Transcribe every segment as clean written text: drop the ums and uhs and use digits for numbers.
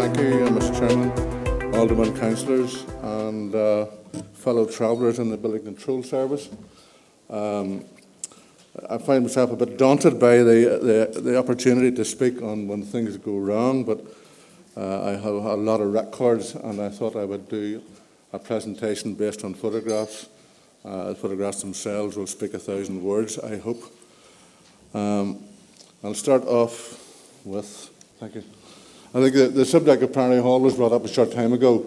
Thank you, Mr. Chairman, Alderman councillors and fellow travellers in the Building Control Service. I find myself a bit daunted by the opportunity to speak on when things go wrong, but I have a lot of records and I thought I would do a presentation based on photographs. The photographs themselves will speak 1,000 words, I hope. I'll start off with, thank you. I think the subject of Priory Hall was brought up a short time ago.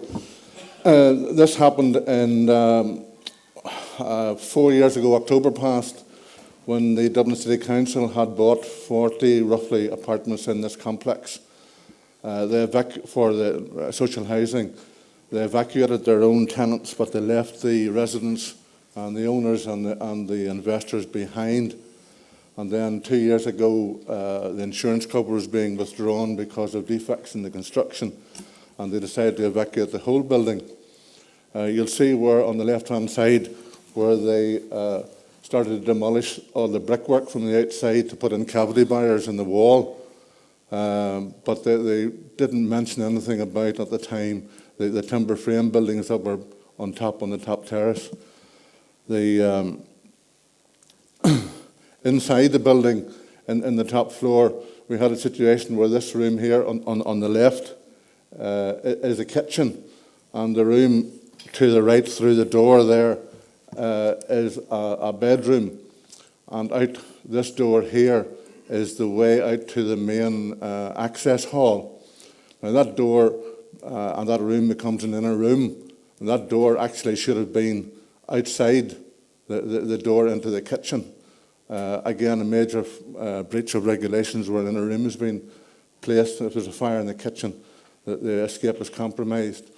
This happened in 4 years ago, October past, when the Dublin City Council had bought 40, roughly, apartments in this complex. For the social housing, they evacuated their own tenants, but they left the residents and the owners and the investors behind. And then 2 years ago, the insurance cover was being withdrawn because of defects in the construction, and they decided to evacuate the whole building. You'll see where on the left-hand side where they started to demolish all the brickwork from the outside to put in cavity barriers in the wall. But they didn't mention anything about, at the time, the timber frame buildings that were on the top terrace. Inside the building, in the top floor, we had a situation where this room here on the left is a kitchen, and the room to the right through the door there is a bedroom, and out this door here is the way out to the main access hall. Now that door and that room becomes an inner room, and that door actually should have been outside the door into the kitchen. Again, a major breach of regulations where an inner room has been placed. If there's a fire in the kitchen, the escape is compromised.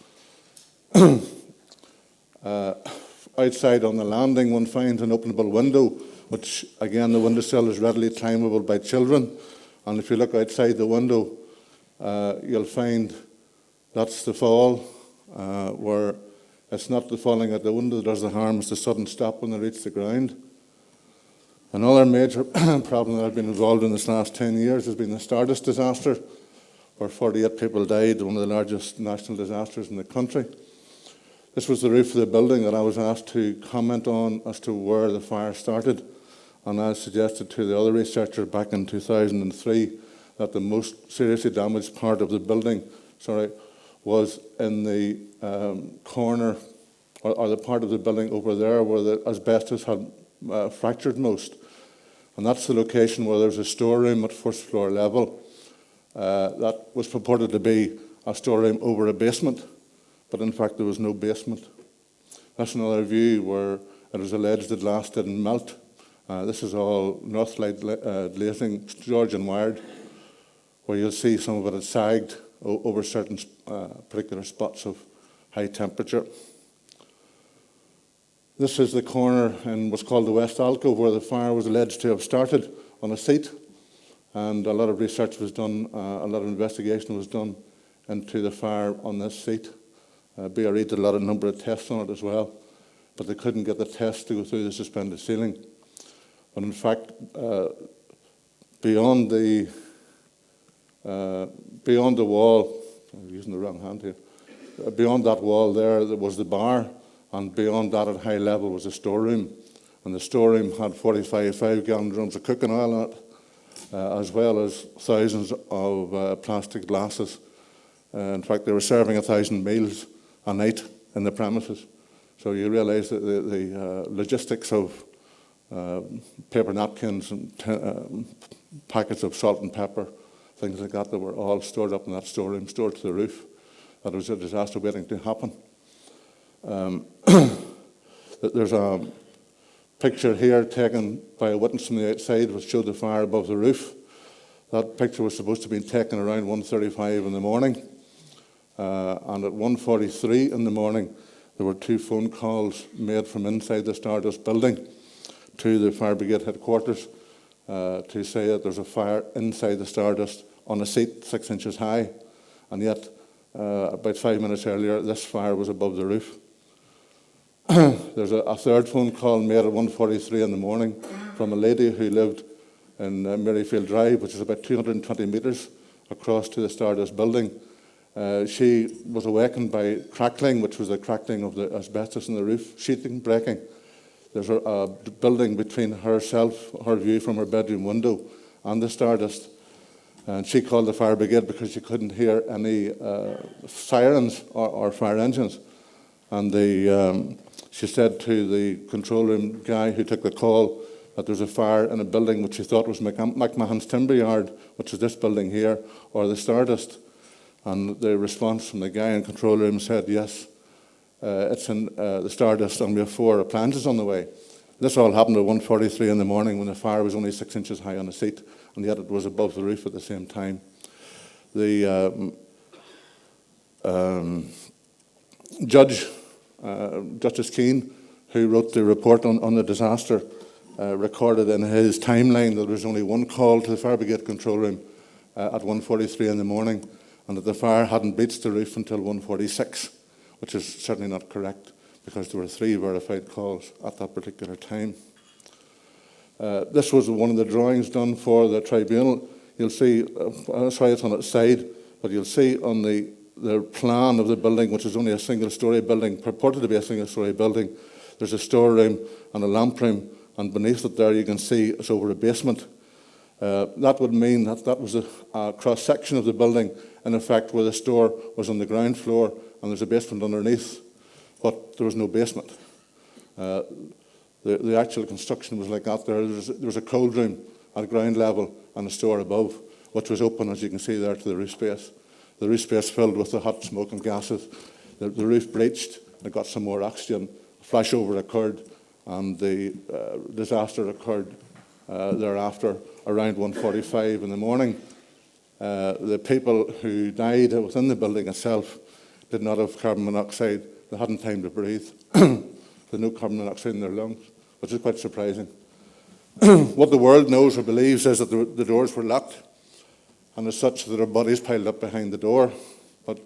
Outside on the landing, one finds an openable window, which, again, the windowsill is readily climbable by children. And if you look outside the window, you'll find that's the fall, where it's not the falling out the window that does the harm, it's the sudden stop when they reach the ground. Another major problem that I've been involved in this last 10 years has been the Stardust disaster, where 48 people died, one of the largest national disasters in the country. This was the roof of the building that I was asked to comment on as to where the fire started. And I suggested to the other researcher back in 2003 that the most seriously damaged part of the building, was in the corner, or the part of the building over there where the asbestos had fractured most. And that's the location where there's a storeroom at first floor level. That was purported to be a storeroom over a basement, but in fact there was no basement. That's another view where it was alleged that glass didn't melt. This is all Northlight glazing, Georgian wired, where you'll see some of it had sagged over certain particular spots of high temperature. This is the corner in what's called the West Alcove, where the fire was alleged to have started on a seat. And a lot of research was done, a lot of investigation was done into the fire on this seat. BRE did a number of tests on it as well, but they couldn't get the test to go through the suspended ceiling. But in fact, beyond the wall, I'm using the wrong hand here, beyond that wall there was the bar, and beyond that at high level was a storeroom. And the storeroom had 45 5-gallon drums of cooking oil in it, as well as thousands of plastic glasses. In fact, they were serving 1,000 meals a night in the premises. So you realise that the logistics of paper napkins and packets of salt and pepper, things like that were all stored up in that storeroom, stored to the roof. That was a disaster waiting to happen. There's a picture here taken by a witness from the outside which showed the fire above the roof. That picture was supposed to be taken around 1:35 in the morning. And at 1:43 in the morning, there were 2 phone calls made from inside the Stardust building to the fire brigade headquarters to say that there's a fire inside the Stardust on a seat 6 inches high. And yet, about 5 minutes earlier, this fire was above the roof. There's a third phone call made at 1:43 in the morning from a lady who lived in Maryfield Drive, which is about 220 metres across to the Stardust building. She was awakened by crackling, which was the crackling of the asbestos in the roof sheeting breaking. There's a building between herself, her view from her bedroom window, and the stardust. And she called the fire brigade because she couldn't hear any sirens or fire engines. And she said to the control room guy who took the call that there was a fire in a building which she thought was McMahon's Timber Yard, which is this building here, or the Stardust. And the response from the guy in the control room said, yes, it's in the Stardust, and we have 4 appliances on the way. This all happened at 1:43 in the morning when the fire was only 6 inches high on the seat, and yet it was above the roof at the same time. The judge, Justice Keane, who wrote the report on the disaster, recorded in his timeline that there was only 1 call to the fire brigade control room at 1:43 in the morning, and that the fire hadn't reached the roof until 1:46, which is certainly not correct, because there were 3 verified calls at that particular time. This was one of the drawings done for the tribunal. You'll see, sorry it's on its side, but you'll see on the plan of the building, which is only a single-storey building, purported to be a single-storey building, there's a storeroom and a lamp room, and beneath it there you can see it's over a basement. That would mean that that was a cross-section of the building, in effect, where the store was on the ground floor and there's a basement underneath, but there was no basement. The actual construction was like that. There was a cold room at ground level and a store above, which was open, as you can see there, to the roof space. The roof space filled with the hot smoke and gases. The roof breached, it got some more oxygen, a flashover occurred, and the disaster occurred thereafter around 1:45 in the morning. The people who died within the building itself did not have carbon monoxide. They hadn't time to breathe. There's no carbon monoxide in their lungs, which is quite surprising. What the world knows or believes is that the doors were locked, and as such, there are bodies piled up behind the door. But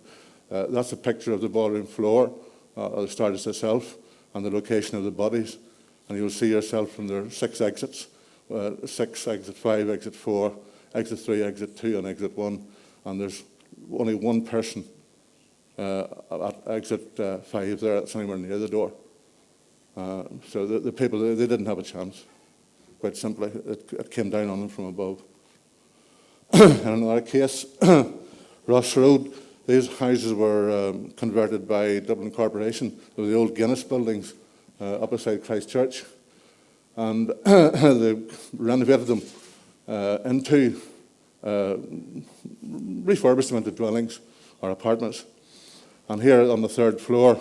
that's a picture of the ballroom floor, the Stardust itself, and the location of the bodies. And you'll see yourself from there 6 exits, 6, exit 5, exit 4, exit 3, exit 2, and exit 1. And there's only 1 person at exit 5 there that's anywhere near the door. So the people, they didn't have a chance, quite simply. It came down on them from above. In another case, Ross Road, these houses were converted by Dublin Corporation. They were the old Guinness buildings up beside Christchurch. And they renovated them into, refurbished them into dwellings or apartments. And here on the 3rd floor,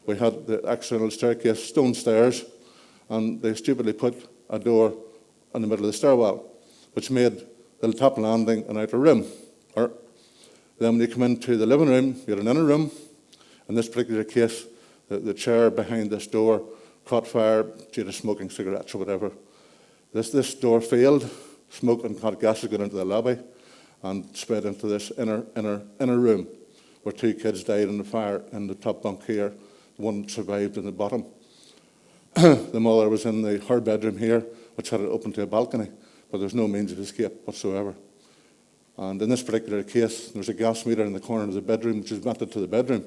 we had the external staircase, stone stairs, and they stupidly put a door in the middle of the stairwell, which made the top landing an outer room. Then when you come into the living room, you had an inner room. In this particular case, the chair behind this door caught fire due to smoking cigarettes or whatever. This door failed. Smoke and hot gases got into the lobby and spread into this inner room, where 2 kids died in the fire in the top bunk here. 1 survived in the bottom. The mother was in her bedroom here, which had it open to a balcony, but there's no means of escape whatsoever. And in this particular case, there was a gas meter in the corner of the bedroom, which was vented to the bedroom,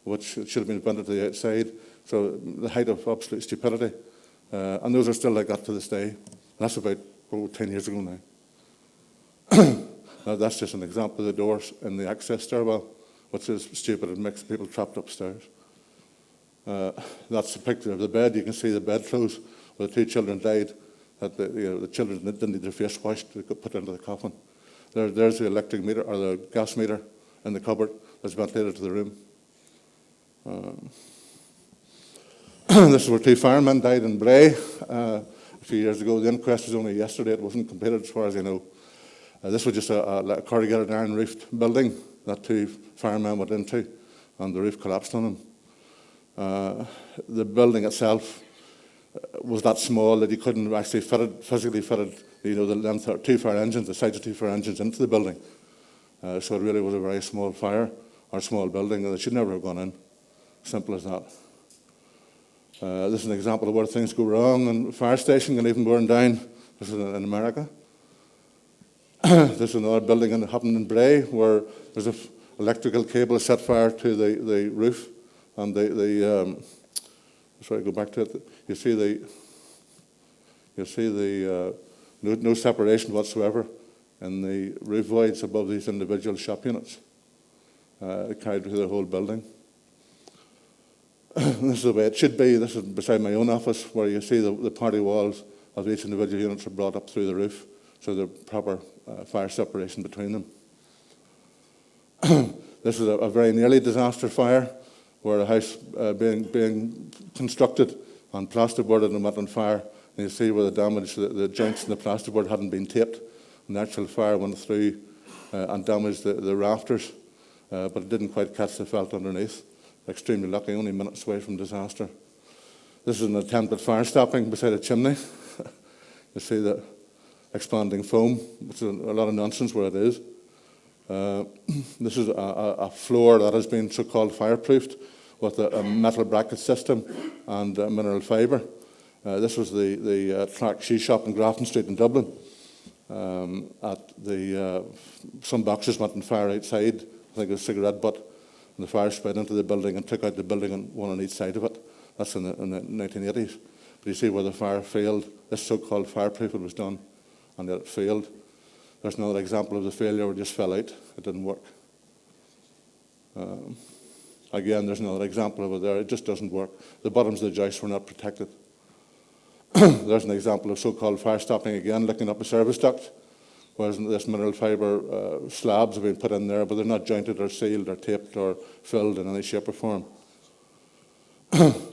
which should have been vented to the outside. So the height of absolute stupidity. And those are still like that to this day. And that's about 10 years ago now. That's just an example of the doors in the access stairwell, which is stupid and makes people trapped upstairs. That's a picture of the bed. You can see the bedclothes where the 2 children died. That the children didn't need their face washed. They got put into the coffin. There's the electric meter or the gas meter in the cupboard that's ventilated to the room. This is where 2 firemen died in Bray a few years ago. The inquest was only yesterday. It wasn't completed as far as I know. This was just a corrugated iron roofed building that 2 firemen went into, and the roof collapsed on them. The building itself was that small that you couldn't actually physically fit it, the length of 2 fire engines, the sides of 2 fire engines into the building. So it really was a very small fire, or small building, and it should never have gone in. Simple as that. This is an example of where things go wrong, and a fire station can even burn down. This is in America. This is another building that happened in Bray, where there's a electrical cable set fire to the roof, and sorry, go back to it. You see the no separation whatsoever in the roof voids above these individual shop units. Carried through the whole building. This is the way it should be. This is beside my own office, where you see the party walls of each individual units are brought up through the roof, so there's proper fire separation between them. This is a very nearly disaster fire, where a house being constructed and plasterboarded and went on fire. And you see where the damage, the joints in the plasterboard hadn't been taped, and the actual fire went through and damaged the rafters, but it didn't quite catch the felt underneath. Extremely lucky, only minutes away from disaster. This is an attempt at fire stopping beside a chimney. You see the expanding foam, which is a lot of nonsense where it is. This is a floor that has been so-called fireproofed with a metal bracket system and mineral fibre. This was the Clark Shoe Shop in Grafton Street in Dublin. Some boxes went on fire outside, I think it was a cigarette butt, and the fire spread into the building and took out the building and one on each side of it. That's in the 1980s. But you see where the fire failed. This so-called fireproof was done, and it failed. There's another example of the failure where it just fell out. It didn't work. Again, there's another example of it there. It just doesn't work. The bottoms of the joists were not protected. There's an example of so-called fire stopping again, looking up a service duct, whereas this mineral fibre slabs have been put in there, but they're not jointed or sealed or taped or filled in any shape or form.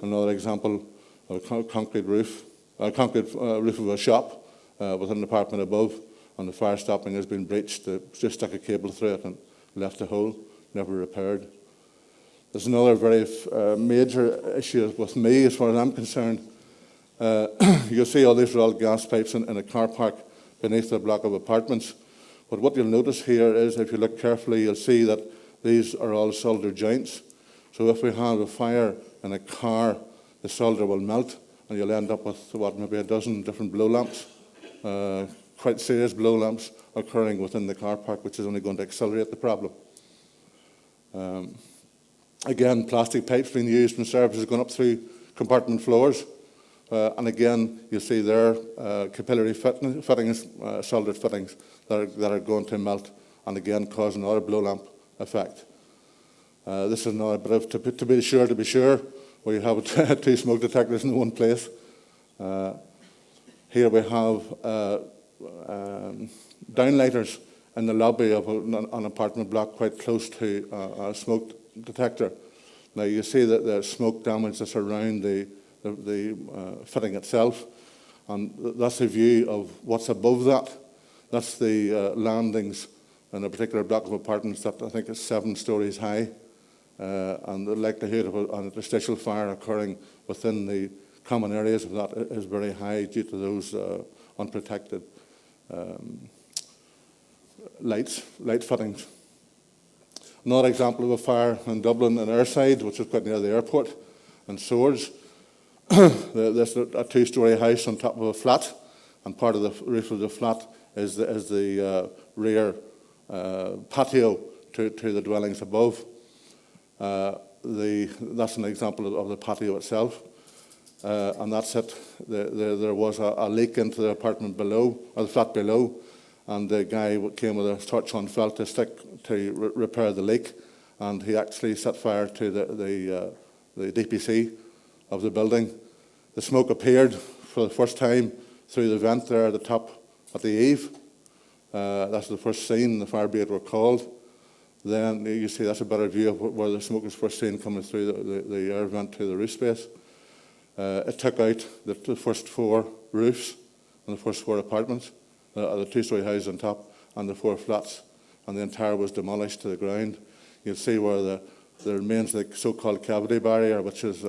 Another example of a concrete roof of a shop with an apartment above, and the fire stopping has been breached. They just stuck a cable through it and left a hole, never repaired. There's another very major issue with me, as far as I'm concerned. You'll see all these are all gas pipes in a car park beneath a block of apartments. But what you'll notice here is, if you look carefully, you'll see that these are all solder joints. So if we have a fire in a car, the solder will melt, and you'll end up with, maybe a dozen different blow lamps, quite serious blow lamps occurring within the car park, which is only going to accelerate the problem. Again, plastic pipes being used in services going up through compartment floors. And again, you see there capillary fittings, soldered fittings that are going to melt, and again cause another blow lamp effect. This is another bit of to be sure, where you have two smoke detectors in one place. Here we have downlighters in the lobby of an apartment block quite close to a smoke detector. Now you see that the smoke damage that's around the fitting itself, and that's a view of what's above that. That's the landings in a particular block of apartments that I think is 7 stories high, and the likelihood of an interstitial fire occurring within the common areas of that is very high due to those unprotected light fittings. Another example of a fire in Dublin in Airside, which is quite near the airport, in Swords. There's a 2-story house on top of a flat, and part of the roof of the flat is the rear patio to the dwellings above. That's an example of the patio itself, and that's it. There was a leak into the apartment below, or the flat below, and the guy came with a torch-on felt stick to repair the leak, and he actually set fire to the DPC of the building. The smoke appeared for the first time through the vent there at the top at the eave. That's the first seen. The fire brigade were called. Then you see that's a better view of where the smoke was first seen coming through the air vent to the roof space. It took out the first 4 roofs and the first 4 apartments, the 2-story house on top, and the 4 flats, and the entire was demolished to the ground. You'll see where there remains the so-called cavity barrier, which is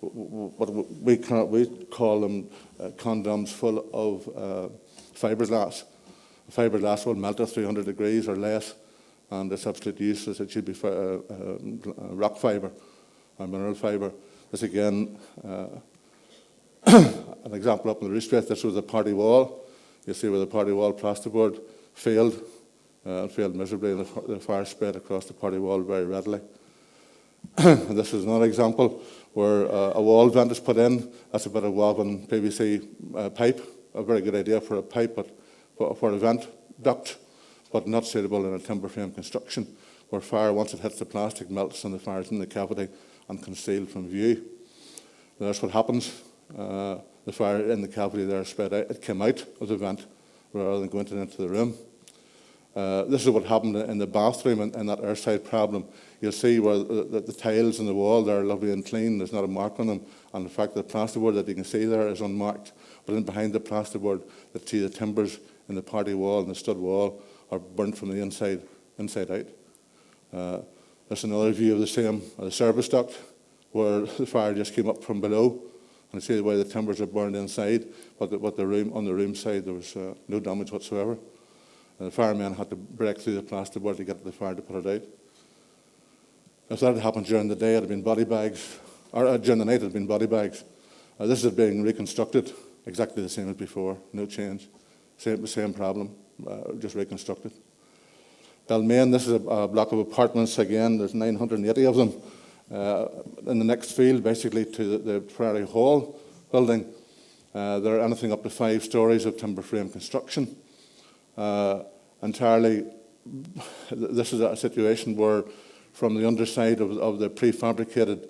what we call them condoms full of fiberglass. Fiberglass will melt at 300 degrees or less, and the substitute use is it should be rock fibre or mineral fibre. This again, an example up in the roof space. This was the party wall. You see where the party wall plasterboard failed It failed miserably, and the fire spread across the party wall very readily. And this is another example where a wall vent is put in. That's a bit of woven PVC pipe, a very good idea for a pipe, but for a vent duct, but not suitable in a timber frame construction, where fire, once it hits the plastic, melts and the fire is in the cavity and concealed from view. That's what happens. The fire in the cavity there spread out. It came out of the vent rather than going into the room. This is what happened in the bathroom and that airside problem. You'll see where the tiles in the wall there are lovely and clean. There's not a mark on them. And in fact, the plasterboard that you can see there is unmarked. But then behind the plasterboard, you see the timbers in the party wall and the stud wall are burnt from the inside out. There's another view of the service duct, where the fire just came up from below. And you see the way the timbers are burned inside, but on the room side there was no damage whatsoever. And the firemen had to break through the plasterboard to get the fire to put it out. If that had happened during the day, it had been body bags, or during the night, it had been body bags. This is being reconstructed, exactly the same as before, no change. Same problem, just reconstructed. Balmain, this is a block of apartments again. There's 980 of them. In the next field, basically to the Prairie Hall building, there are anything up to 5 stories of timber frame construction. Entirely, this is a situation where from the underside of the prefabricated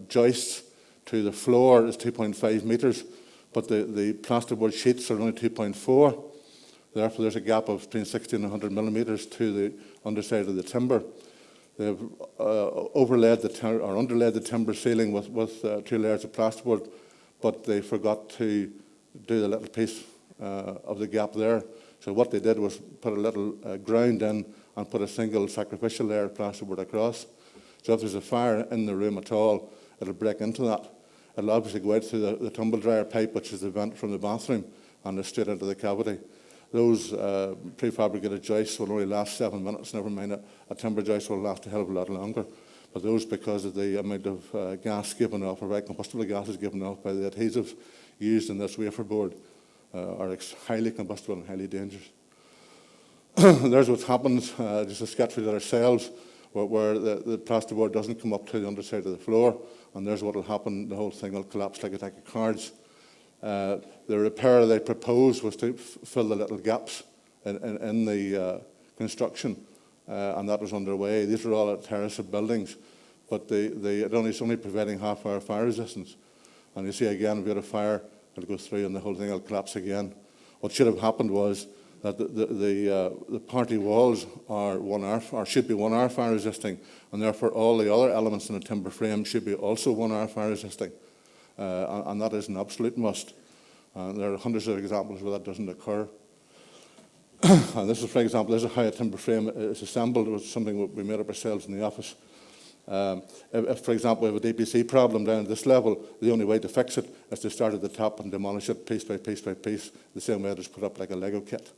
joists to the floor is 2.5 metres, but the plasterboard sheets are only 2.4. Therefore, there's a gap of between 60 and 100 millimetres to the underside of the timber. They've underlaid the timber ceiling with 2 layers of plasterboard, but they forgot to do the little piece of the gap there. So what they did was put a little ground in and put a single sacrificial layer of plasterboard across. So if there's a fire in the room at all, it'll break into that. It'll obviously go out through the tumble dryer pipe, which is the vent from the bathroom, and straight into the cavity. Those prefabricated joists will only last 7 minutes, never mind a timber joist will last a hell of a lot longer. But those, because of the amount of gas given off, or very combustible gases given off by the adhesives used in this wafer board, are highly combustible and highly dangerous. There's what happens, just a sketch of it ourselves, where the plasterboard doesn't come up to the underside of the floor, and there's what will happen. The whole thing will collapse like a deck of cards. The repair they proposed was to fill the little gaps in the construction, and that was underway. These are all terrace of buildings, but it's only providing half-hour fire resistance. And you see again, if you had a fire, it'll go through and the whole thing will collapse again. What should have happened was that the party walls are 1 hour, or should be 1 hour fire resisting, and therefore all the other elements in the timber frame should be also 1 hour fire resisting. And that is an absolute must. There are hundreds of examples where that doesn't occur. And this is, for example, this is how a timber frame is assembled. It was something we made up ourselves in the office. If, for example, we have a DPC problem down at this level, the only way to fix it is to start at the top and demolish it piece by piece by piece, the same way it is put up like a Lego kit.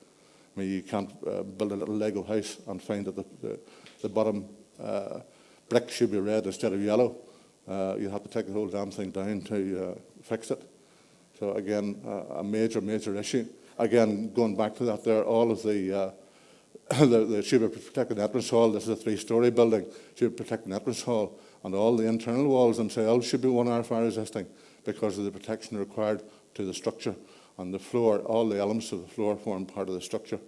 I mean, you can't build a little Lego house and find that the bottom brick should be red instead of yellow. You have to take the whole damn thing down to fix it. So again, a major, major issue. Again, going back to that there, all of the should be protected entrance hall. This is a 3-story building. Should be protected entrance hall, and all the internal walls themselves should be 1 hour fire resisting because of the protection required to the structure. And the floor, all the elements of the floor form part of the structure.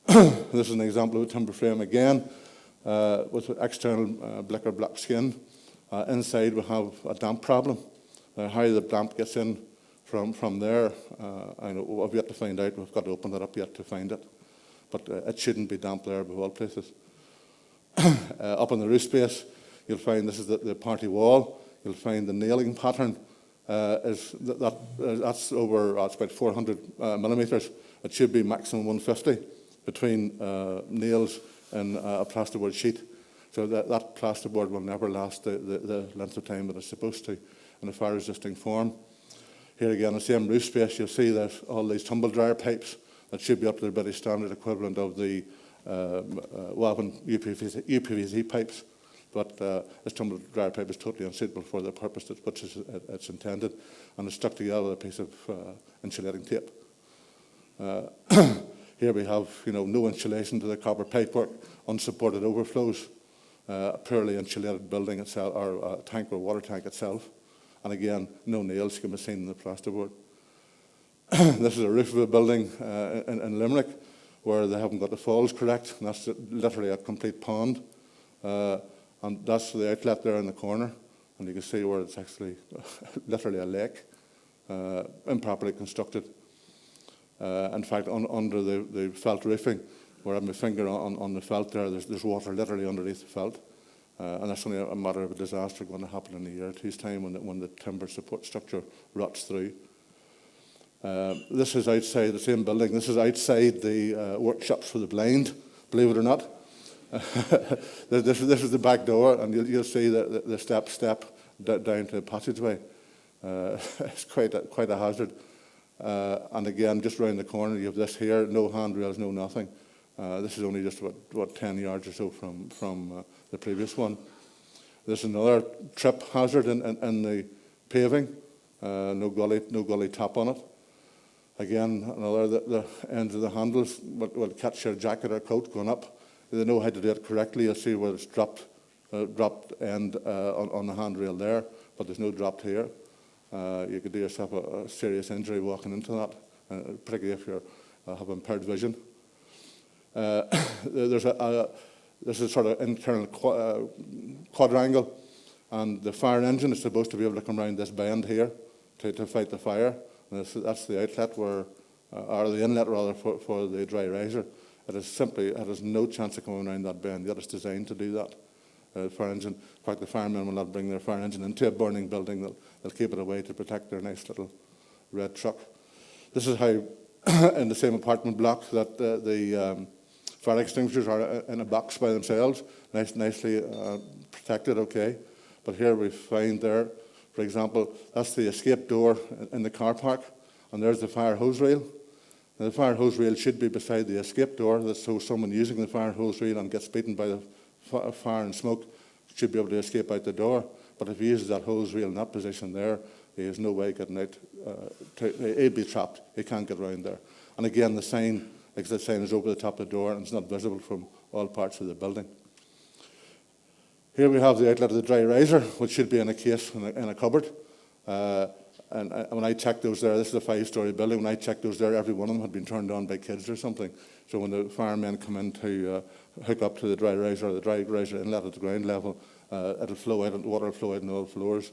This is an example of a timber frame again, with external blicker black skin. Inside we have a damp problem. How the damp gets in from there, I know I've yet to find out. We've got to open that up yet to find it. But it shouldn't be damp there above all places. Up on the roof space, you'll find this is the party wall. You'll find the nailing pattern that's over, it's about 400 millimetres. It should be maximum 150 between nails and a plasterboard sheet. So that plasterboard will never last the length of time that it's supposed to in a fire-resisting form. Here again, the same roof space, you'll see there's all these tumble dryer pipes that should be up to the British standard equivalent of the woven UPVC pipes. But this tumble dryer pipe is totally unsuitable for the purpose that which it's intended, and it's stuck together with a piece of insulating tape. Here Here we have, no insulation to the copper pipework, unsupported overflows, a poorly insulated building itself, or tank or water tank itself, and again, no nails can be seen in the plasterboard. This is a roof of a building in Limerick where they haven't got the falls correct, and that's literally a complete pond. And that's the outlet there in the corner, and you can see where it's actually literally a lake, improperly constructed. In fact, under the felt roofing, where I have my finger on the felt there, there's water literally underneath the felt. And that's only a matter of a disaster going to happen in a year or two's time when the timber support structure rots through. This is outside the same building. This is outside the workshops for the blind, believe it or not. This is the back door, and you'll see the step down to the passageway. It's quite a hazard. And again, just round the corner, you have this here, no handrails, no nothing. This is only just about 10 yards or so from the previous one. There's another trip hazard in the paving, no gully top on it. Again, another, the ends of the handles will catch your jacket or coat going up. They know how to do it correctly. You'll see where it's dropped end on the handrail there, but there's no drop here. You could do yourself a serious injury walking into that, particularly if you have impaired vision. There's a sort of internal quadrangle, and the fire engine is supposed to be able to come around this bend here to fight the fire. And that's the outlet or the inlet rather for the dry riser. It has no chance of coming around that bend. Yet it's designed to do that. Fire engine. In fact, the firemen will not bring their fire engine into a burning building. They'll keep it away to protect their nice little red truck. This is how, in the same apartment block, that the fire extinguishers are in a box by themselves, nicely protected. Okay, but here we find there, for example, that's the escape door in the car park, and there's the fire hose reel. Now, the fire hose reel should be beside the escape door, so someone using the fire hose reel and gets beaten by the fire and smoke should be able to escape out the door. But if he uses that hose reel in that position there, he has no way getting out. He'd be trapped. He can't get around there. And again, the exit sign is over the top of the door, and it's not visible from all parts of the building. Here we have the outlet of the dry riser, which should be in a case in a cupboard. And when I checked those there, this is a 5-story building. When I checked those there, every one of them had been turned on by kids or something. So when the firemen come in to hook up to the dry riser or the dry riser inlet at the ground level, it'll flow out, and water will flow out on all floors.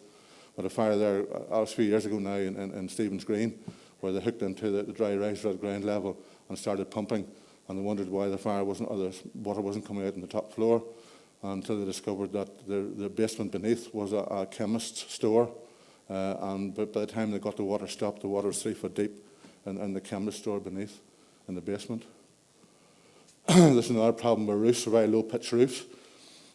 But a fire there, a few years ago now in Stephen's Green, where they hooked into the dry riser at ground level and started pumping, and they wondered why the water wasn't coming out on the top floor, until they discovered that the basement beneath was a chemist's store. And by the time they got the water stopped, the water was 3 foot deep in the chemist store beneath in the basement. There's another problem with roofs, very low pitch roofs.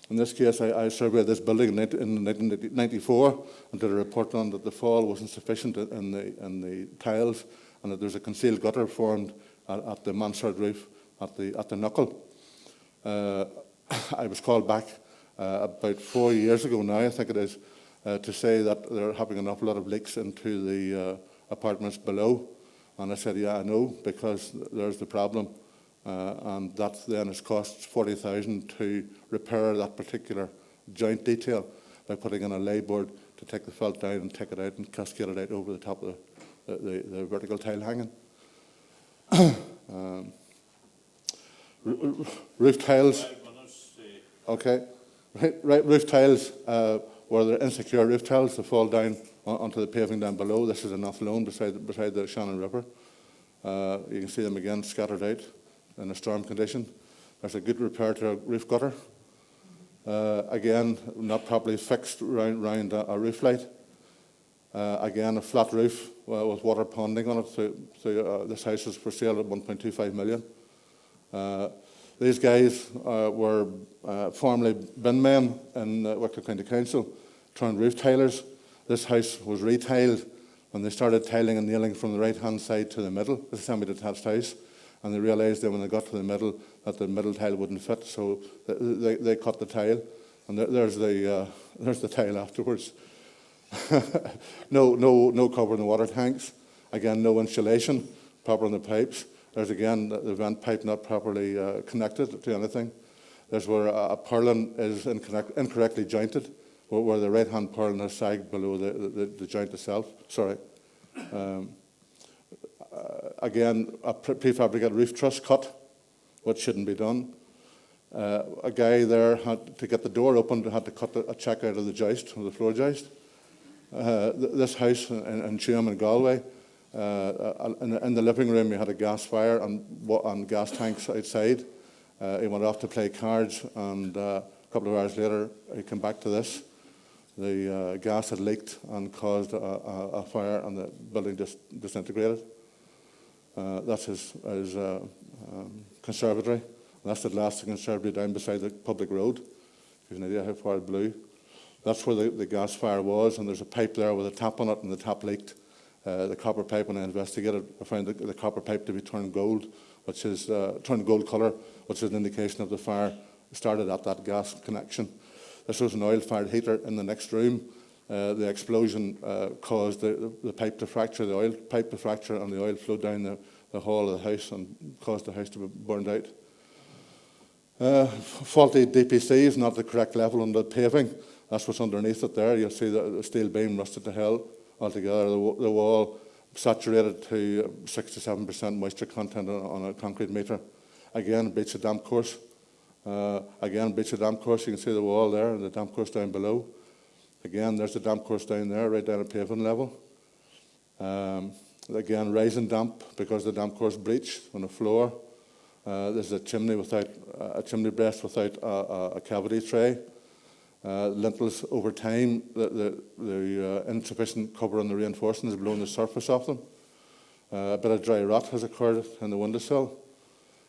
In this case, I surveyed this building in 1994 and did a report on that the fall wasn't sufficient in the tiles, and that there's a concealed gutter formed at the mansard roof at the knuckle. I was called back about 4 years ago now, I think it is, to say that they're having an awful lot of leaks into the apartments below. And I said, yeah, I know, because there's the problem. And that then has cost $40,000 to repair that particular joint detail by putting in a lay board to take the felt down and take it out and cascade it out over the top of the vertical tile hanging. Roof tiles. Okay, right. Roof tiles, where they're insecure roof tiles, they fall down onto the paving down below. This is in Athlone beside the Shannon River. You can see them again scattered out in a storm condition. There's a good repair to a roof gutter. Again, not properly fixed round a roof light. Again, a flat roof with water ponding on it. So this house is for sale at $1.25 million. These guys were formerly bin men in Wicklow County Council, turned roof tilers. This house was retiled when they started tiling and nailing from the right-hand side to the middle. This is a semi-detached house, and they realised that when they got to the middle that the middle tile wouldn't fit, so they cut the tile, and there's the tile afterwards. No cover in the water tanks. Again, no insulation, proper on the pipes. There's again the vent pipe not properly connected to anything. There's where a purlin is incorrectly jointed, where the right-hand purlin has sagged below the joint itself. Sorry. Again, a prefabricated roof truss cut, which shouldn't be done. A guy there had to get the door open, had to cut a check out of the joist, of the floor joist. This house in Tuam in Galway, in the living room, we had a gas fire and gas tanks outside. He went off to play cards, and a couple of hours later, he came back to this. The gas had leaked and caused a fire, and the building just disintegrated. That's his conservatory. That's the last conservatory down beside the public road. Give you an idea how far it blew. That's where the gas fire was, and there's a pipe there with a tap on it, and the tap leaked. The copper pipe, when I investigated, I found the copper pipe to be turned gold, which is turned gold colour, which is an indication of the fire started at that gas connection. This was an oil-fired heater in the next room. The explosion caused the pipe to fracture, the oil pipe to fracture, and the oil flowed down the hall of the house and caused the house to be burned out. Faulty DPCs, not the correct level on the paving. That's what's underneath it there. You'll see the steel beam rusted to hell altogether. The wall saturated to 67% moisture content on a concrete metre. Again, breach of damp course. Again, breach of damp course. You can see the wall there and the damp course down below. Again, there's the damp course down there, right down at paving level. Again, rising damp because the damp course breached on the floor. There's a chimney breast without a cavity tray. Lintels over time, the insufficient cover on the reinforcement has blown the surface off them. A bit of dry rot has occurred in the windowsill.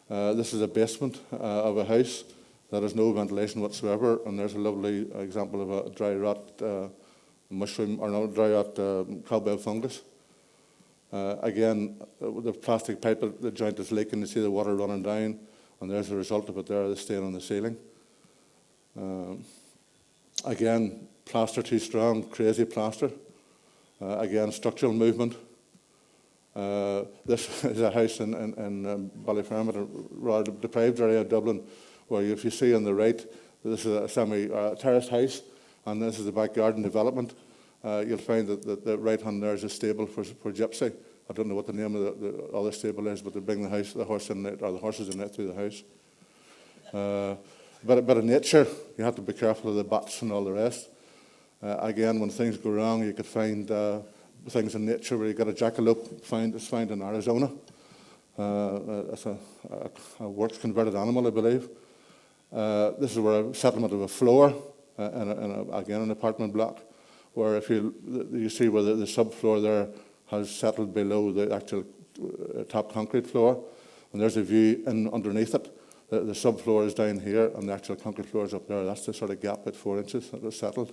This is a basement of a house that has no ventilation whatsoever, and there's a lovely example of a dry rot mushroom, or no, dry rot cobweb fungus. Again, the plastic pipe, the joint is leaking, you see the water running down, and there's the result of it there, the stain on the ceiling. Again, plaster too strong, crazy plaster. Again, structural movement. This is a house in Ballyfermot, a rather deprived area of Dublin, where if you see on the right, this is a semi-terraced house, and this is the back garden development. You'll find that the right hand there is a stable for Gypsy. I don't know what the name of the other stable is, but they bring the horses in it through the house. But a bit of nature, you have to be careful of the bats and all the rest. Again, when things go wrong, you could find things in nature where you got a jackalope found in Arizona. That's a works converted animal, I believe. This is where a settlement of a floor again an apartment block, where if you see where the subfloor there has settled below the actual top concrete floor, and there's a view in underneath it. The subfloor is down here, and the actual concrete floor is up there. That's the sort of gap at 4 inches that was settled.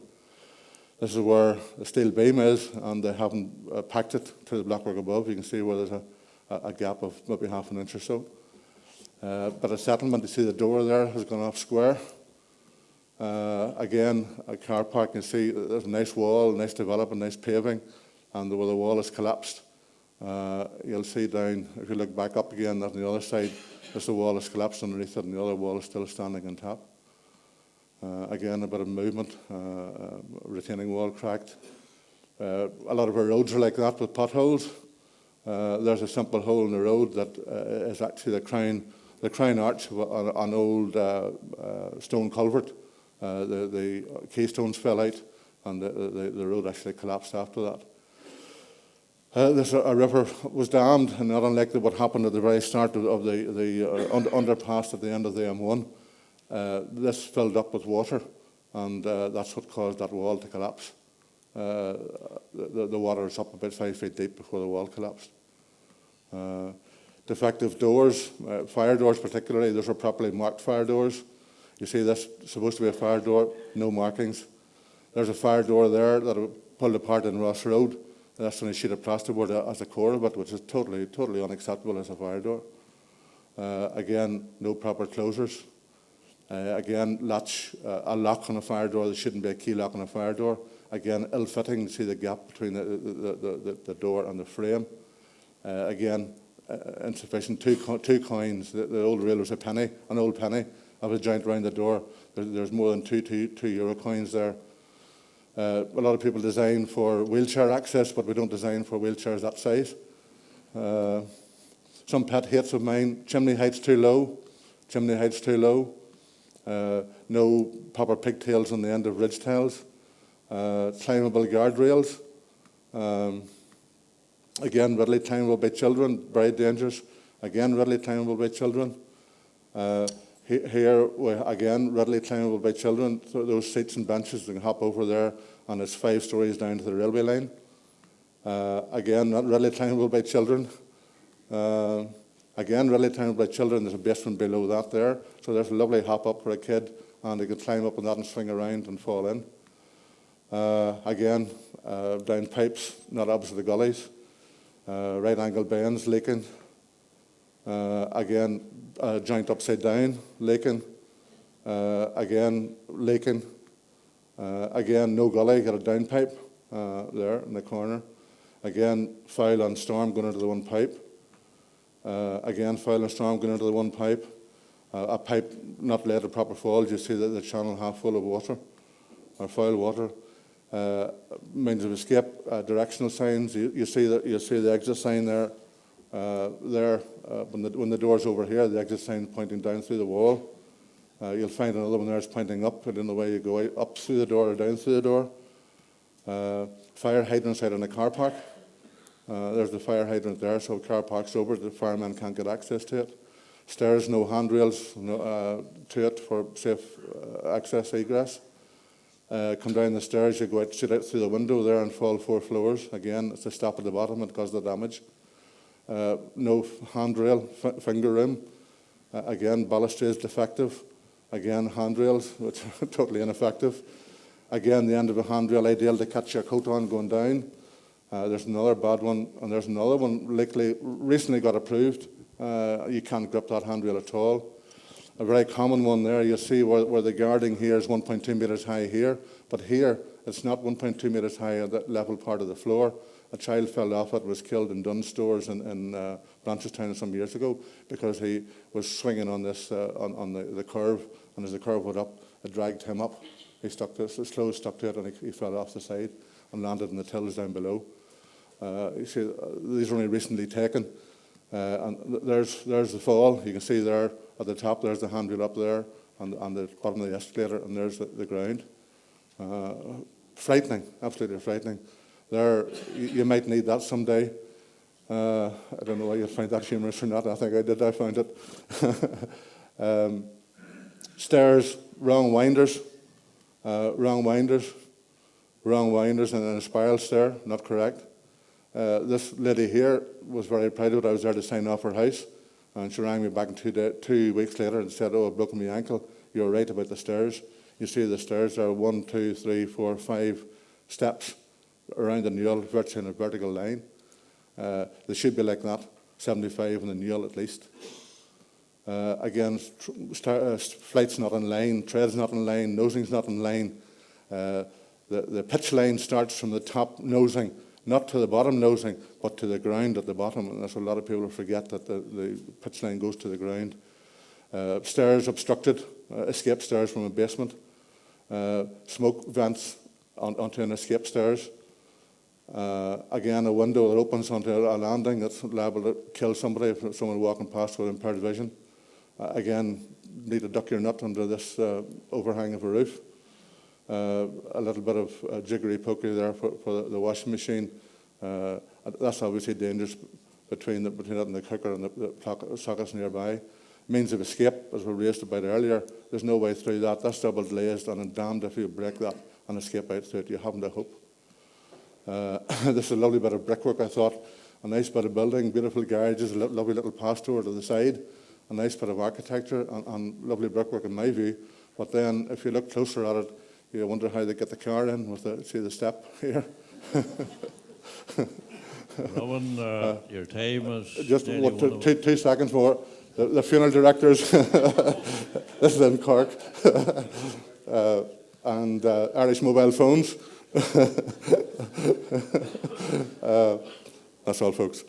This is where the steel beam is, and they haven't packed it to the blockwork above. You can see where there's a gap of maybe half an inch or so. But a settlement, you see the door there has gone off square. Again, a car park, you see there's a nice wall, nice development, nice paving, and where the wall has collapsed. You'll see down, if you look back up again, on the other side, there's the wall has collapsed underneath it, and the other wall is still standing on top. Again, a bit of movement, retaining wall cracked. A lot of our roads are like that with potholes. There's a simple hole in the road that is actually the crown arch of an old stone culvert. The keystones fell out, and the road actually collapsed after that. A river was dammed, and not unlike what happened at the very start of the underpass at the end of the M1. This filled up with water, and that's what caused that wall to collapse. The water was up about 5 feet deep before the wall collapsed. Defective doors, fire doors particularly, those are properly marked fire doors. You see this supposed to be a fire door, no markings. There's a fire door there that pulled apart in Ross Road. That's on a sheet of plasterboard as a core of it, which is totally unacceptable as a fire door. Again, no proper closers. Again, a lock on a fire door. There shouldn't be a key lock on a fire door. Again, ill-fitting. You see the gap between the door and the frame. Again, insufficient. Two coins. The old rail was a penny, an old penny. I was a joint round the door. There's more than two euro coins there. A lot of people design for wheelchair access, but we don't design for wheelchairs that size. Some pet hates of mine: chimney height's too low. Chimney height's too low. No proper pigtails on the end of ridge tiles. Climbable guardrails. Again, readily climbable by children. Very dangerous. Again, readily climbable by children. Here, again, readily climbable by children. So those seats and benches, they can hop over there, and it's 5 stories down to the railway line. Again, not readily climbable by children. Again, readily climbable by children. There's a basement below that there. So there's a lovely hop up for a kid, and they can climb up on that and swing around and fall in. Again, down pipes, not opposite the gullies. Right angle bends, leaking. Again, joint upside down, leaking. Again, leaking. Again, no gully, got a down pipe there in the corner. Again, foul on storm going into the one pipe. Again, foul on storm going into the one pipe. A pipe not laid a proper fall, you see that the channel half full of water, or foul water. Means of escape, directional signs. You see the exit sign there. When the door's over here, the exit sign pointing down through the wall. You'll find another one there is pointing up, and in the way you go up through the door or down through the door. Fire hydrant out in the car park. There's the fire hydrant there, so car park's over, the firemen can't get access to it. Stairs, no handrails to it for safe access, egress. Come down the stairs, you go out, sit out through the window there and fall 4 floors. Again, it's a stop at the bottom, it causes the damage. No handrail, finger room. Again, balustrades defective. Again, handrails, which are totally ineffective. Again, the end of a handrail ideal to catch your coat on going down. There's another bad one, and there's another one recently got approved. You can't grip that handrail at all. A very common one there, you'll see where the guarding here is 1.2 metres high here, but here it's not 1.2 metres high at that level part of the floor. A child fell off it, was killed in Dunn Stores in Blanchardstown some years ago because he was swinging on this on the curve, and as the curve went up, it dragged him up. His clothes stuck to it, and he fell off the side and landed in the tills down below. You see, these are only recently taken, and there's the fall. You can see there at the top. There's the handrail up there, on the bottom of the escalator, and there's the ground. Frightening, absolutely frightening. There, you might need that someday. I don't know why you find that humorous or not. I think I did. I found it. Stairs, wrong winders, and a spiral stair, not correct. This lady here was very proud of it. I was there to sign off her house, and she rang me back in 2 weeks later and said, "Oh, I've broken my ankle. You're right about the stairs. You see the stairs are 1, 2, 3, 4, 5 steps around the newel, virtually in a vertical line. They should be like that, 75 in the newel at least. Again, flight's not in line, tread's not in line, nosing's not in line. The pitch line starts from the top nosing, not to the bottom nosing, but to the ground at the bottom. And that's a lot of people forget that the pitch line goes to the ground. Stairs obstructed, escape stairs from a basement. Smoke vents onto an escape stairs. Again, a window that opens onto a landing that's liable to kill somebody if someone walking past with impaired vision. Again, need to duck your nut under this overhang of a roof. A little bit of jiggery pokery there for the washing machine. That's obviously dangerous between it and the cooker and the sockets nearby. Means of escape, as we raised about earlier, there's no way through that. That's double glazed, and I'm damned if you break that and escape out through it. You haven't a hope. This is a lovely bit of brickwork, I thought. A nice bit of building, beautiful garages, a lovely little pass door to the side, a nice bit of architecture and lovely brickwork in my view. But then, if you look closer at it, you wonder how they get the car in with the step here. Rowan, your time is just 2 seconds more. The funeral directors, this is in Cork, and Irish mobile phones. That's all, folks.